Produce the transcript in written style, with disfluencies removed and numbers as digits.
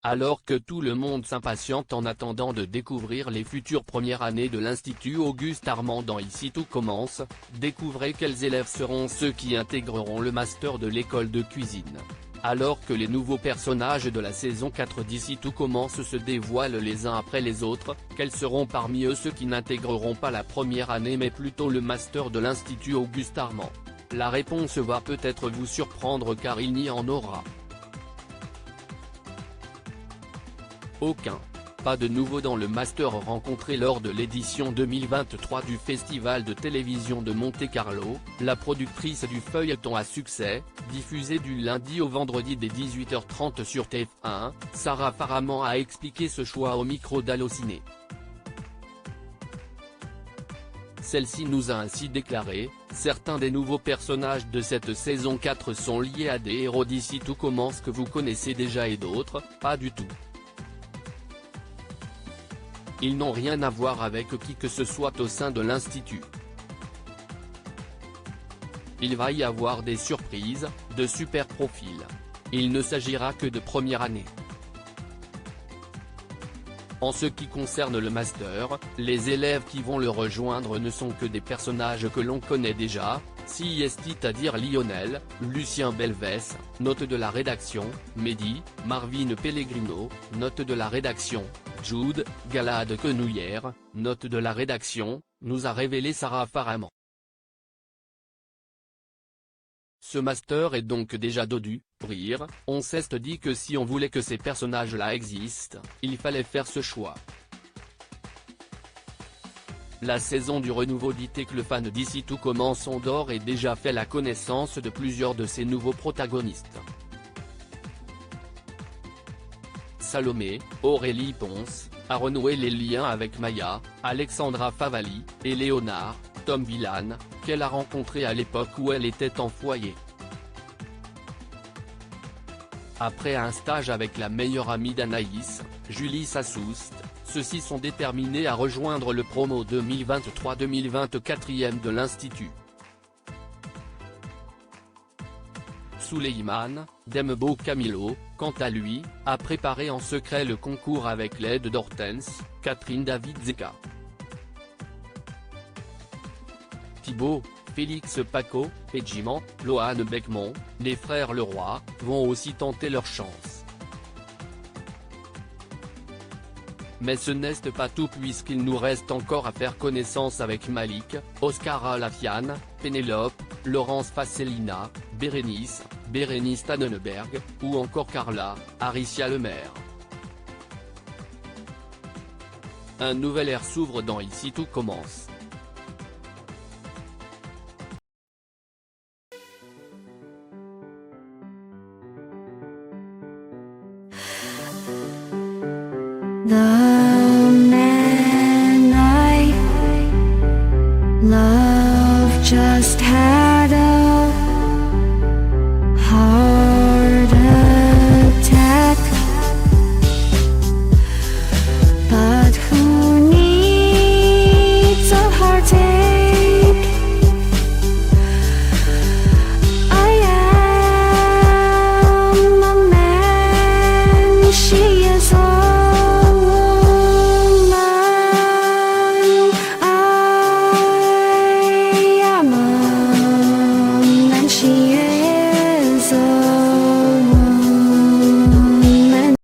Alors que tout le monde s'impatiente en attendant de découvrir les futures premières années de l'Institut Auguste Armand dans Ici tout commence, découvrez quels élèves seront ceux qui intégreront le master de l'école de cuisine. Alors que les nouveaux personnages de la saison 4 d'Ici tout commence se dévoilent les uns après les autres, quels seront parmi eux ceux qui n'intégreront pas la première année mais plutôt le master de l'Institut Auguste Armand? La réponse va peut-être vous surprendre car il n'y en aura aucun. Pas de nouveau dans le master rencontré lors de l'édition 2023 du Festival de télévision de Monte-Carlo. La productrice du feuilleton à succès, diffusé du lundi au vendredi dès 18h30 sur TF1, Sarah Faraman a expliqué ce choix au micro d'Allociné. Celle-ci nous a ainsi déclaré: certains des nouveaux personnages de cette saison 4 sont liés à des héros d'Ici tout commence que vous connaissez déjà et d'autres, pas du tout. Ils n'ont rien à voir avec qui que ce soit au sein de l'Institut. Il va y avoir des surprises, de super profils. Il ne s'agira que de première année. En ce qui concerne le master, les élèves qui vont le rejoindre ne sont que des personnages que l'on connaît déjà, c'est-à-dire Lionel, Lucien Belvès, note de la rédaction, Mehdi, Marvin Pellegrino, note de la rédaction, Jude, Galade Quenouillère, note de la rédaction, nous a révélé Sarah Faraman. Ce master est donc déjà dodu, rire, on s'est dit que si on voulait que ces personnages-là existent, il fallait faire ce choix. La saison du renouveau dit que le fan d'Ici tout commence ont d'or et déjà fait la connaissance de plusieurs de ses nouveaux protagonistes. Salomé, Aurélie Ponce, a renoué les liens avec Maya, Alexandra Favalli, et Léonard, Tom Villane, qu'elle a rencontré à l'époque où elle était en foyer. Après un stage avec la meilleure amie d'Anaïs, Julie Sassoust, ceux-ci sont déterminés à rejoindre le promo 2023-2024 de l'Institut. Souleymane, Dembo Camilo, quant à lui, a préparé en secret le concours avec l'aide d'Hortense, Catherine David Zeka. Thibaut, Félix Paco, et Jiman, Lohan Beckmont, les frères Leroy, vont aussi tenter leur chance. Mais ce n'est pas tout puisqu'il nous reste encore à faire connaissance avec Malik, Oscar Alafiane, Pénélope, Laurence Fassellina, Bérénice Tannenberg, ou encore Carla, Aricia Lemaire. Un nouvel ère s'ouvre dans Ici tout commence. The man I love just had